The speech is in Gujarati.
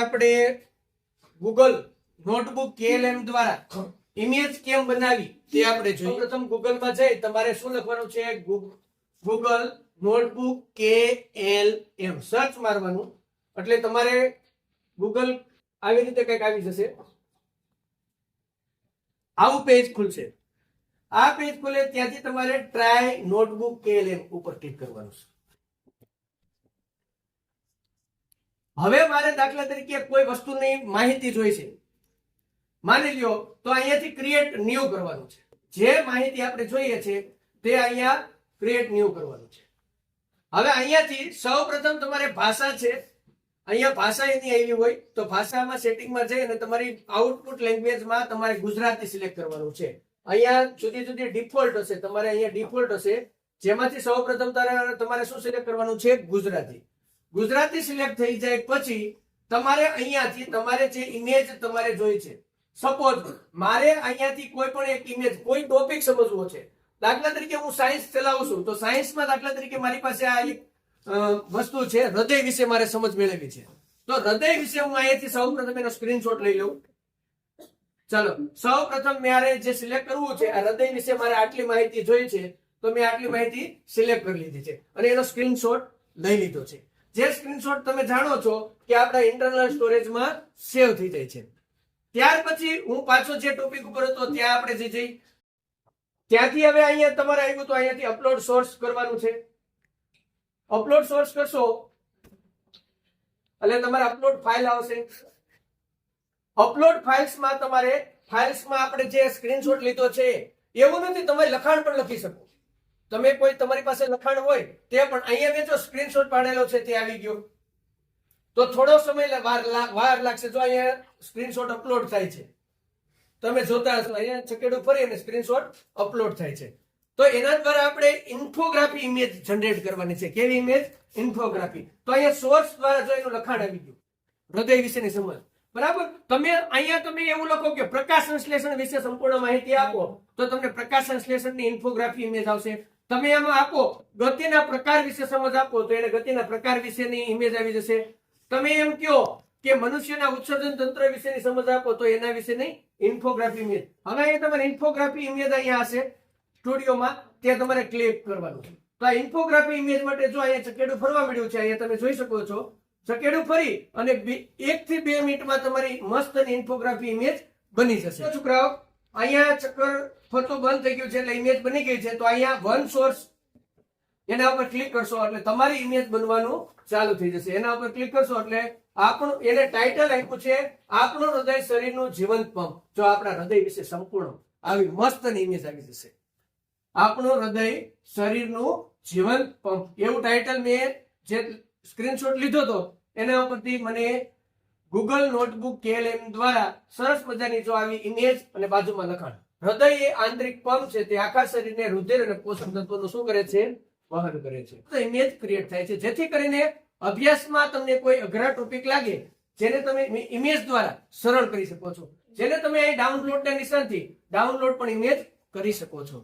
આપણે ગૂગલ નોટબુક KLM દ્વારા ઇમેજ કેમ બનાવી તે આપણે જોઈએ. પ્રથમ ગૂગલ માં જઈ તમારે શું લખવાનું છે? ગૂગલ નોટબુક KLM સર્ચ મારવાનું એટલે તમારે ગૂગલ આવી રીતે કંઈક આવી જશે. આવું પેજ ખુલશે. આ પેજ ખુલે ત્યાંથી તમારે ટ્રાય નોટબુક KLM ઉપર ક્લિક કરવાનું છે. હવે મારે દાખલા તરીકે કોઈ વસ્તુની માહિતી જોઈ છે, માની લ્યો તો અહીંયાથી ક્રિએટ ન્યુ કરવાનું છે. જે માહિતી આપણે જોઈએ છે તે અહીંયા ક્રિએટ ન્યુ કરવાનું છે. હવે અહીંયાથી સૌપ્રથમ તમારે ભાષા છે, અહીંયા ભાષા એની આવી હોય તો ભાષામાં સેટિંગમાં જઈ અને તમારી આઉટપુટ લેંગ્વેજમાં તમારે ગુજરાતી સિલેક્ટ કરવાનું છે. અહીંયા જુદી જુદી ડિફોલ્ટ હશે, તમારે અહીંયા ડિફોલ્ટ હશે જેમાંથી સૌપ્રથમ તમારે શું સિલેક્ટ કરવાનું છે? ગુજરાતી. ગુજરાતી સિલેક્ટ થઈ જાય પછી તમારે અહીંયાથી તમારે જે ઇમેજ તમારે જોઈ છે, સપોઝ મારે અહીંયાથી કોઈ પણ એક ઇમેજ, કોઈ ટોપિક સમજવો છે. દાખલા તરીકે હું સાયન્સ ચલાવું છું તો સાયન્સમાં દાખલા તરીકે મારી પાસે આ એક વસ્તુ છે, હૃદય વિશે મારે સમજ મેળવવી છે. તો હૃદય વિશે હું અહીંયાથી સૌપ્રથમ એનો સ્ક્રીનશોટ લઈ લઉં. ચાલો, સૌપ્રથમ મારે જે સિલેક્ટ કરવું છે, આ હૃદય વિશે મારે આટલી માહિતી જોઈ છે તો મેં આટલી માહિતી સિલેક્ટ કરી લીધી છે અને એનો સ્ક્રીનશોટ લઈ લીધો છે. જે સ્ક્રીનશોટ તમે જાણો છો કે આપણા ઇન્ટરનલ સ્ટોરેજમાં સેવ થઈ જાય છે. ત્યાર પછી હું પાછો જે ટોપિક ઉપર હતો ત્યાં આપણે જઈ ત્યાંથી હવે અહીંયા તમારે આવ્યું તો અહીંયાથી અપલોડ સોર્સ કરવાનું છે. અપલોડ સોર્સ કરશો એટલે તમારે અપલોડ ફાઇલ આવશે. અપલોડ ફાઇલ્સમાં તમારે ફાઇલ્સમાં આપણે જે સ્ક્રીનશોટ લીધો છે એવું નથી, તમે લખાણ પણ લખી શકો. તમે કોઈ તમારી પાસે લખાણ હોય તે પણ અહીંયા મેં જો સ્ક્રીનશોટ પાડેલો છે તે આવી ગયો તો થોડો સમય વાર લાગશે. જો અહીંયા સ્ક્રીનશોટ અપલોડ થાય છે, તમે જોતા હશો અહીંયા છકેડું ફરી અને સ્ક્રીનશોટ અપલોડ થાય છે. તો એના દ્વારા આપણે ઇન્ફોગ્રાફી ઇમેજ જનરેટ કરવાની છે. કેવી ઇમેજ? ઇન્ફોગ્રાફી. તો અહીંયા સોર્સ દ્વારા જો એનું લખાણ આવી ગયું, હૃદય વિશેની સમજ, બરાબર. તમે અહીંયા તમે એવું લખો કે પ્રકાશ સંશ્લેષણ વિશે સંપૂર્ણ માહિતી આપો તો તમને પ્રકાશ સંશ્લેષણની ઇન્ફોગ્રાફી ઇમેજ આવશે. તમે એમાં આપો ગતિના પ્રકાર વિશે સમજ આપો તો એને ગતિના પ્રકાર વિશેની ઇમેજ આવી જશે. તમે એમ કહો કે મનુષ્યના ઉત્સર્જન તંત્ર વિશેની સમજ આપો તો એના વિશેની ઇન્ફોગ્રાફી ઇમેજ. હવે અહીંયા તમારે ઇન્ફોગ્રાફી ઇમેજ અહીંયા હશે સ્ટુડિયોમાં, ત્યાં તમારે ક્લિક કરવાનું છે. તો આ ઇન્ફોગ્રાફી ઇમેજ માટે જો અહીંયા ચકેડું ફરવા મળ્યું છે, અહીંયા તમે જોઈ શકો છો ચકેડું ફરી અને 1 થી 2 મિનિટમાં તમારી મસ્ત ઇન્ફોગ્રાફી ઇમેજ બની જશે. છોકરાઓ અહીંયા ચક્કર ફરતું બંધ થઈ ગયું છે એટલે ઇમેજ બની ગઈ છે. તો અહીંયા વન સોર્સ એના ઉપર ક્લિક કરશો એટલે તમારી ઇમેજ બનવાનું ચાલુ થઈ જશે. એના ઉપર ક્લિક કરશો એટલે આપણું એને ટાઇટલ આપ્યું છે આપણું હૃદય શરીરનું જીવંત પંપ. જો આપણા હૃદય વિશે સંપૂર્ણ આવી મસ્ત ઇમેજ આવી જશે. આપણું હૃદય શરીરનું જીવંત પંપ એવું ટાઇટલ મેં જે સ્ક્રીનશોટ લીધો હતો એના ઉપરથી મને ગૂગલ નોટબુક KLM દ્વારા સરસ મજાની જો આવી ઇમેજ અને બાજુમાં લખાણ. હૃદય એ આંતરિક પંપ છે, તે આખા શરીરને રુધિર અને પોષક તત્વોનું શું કરે છે? વહન કરે છે. તો ઇમેજ ક્રિએટ થાય છે જેથી કરીને અભ્યાસમાં તમને કોઈ અઘરા ટોપિક લાગે જેને તમે ઇમેજ દ્વારા સરળ કરી શકો છો. જેને તમે અહીં ડાઉનલોડના નિશાનથી ડાઉનલોડ પણ ઇમેજ કરી શકો છો.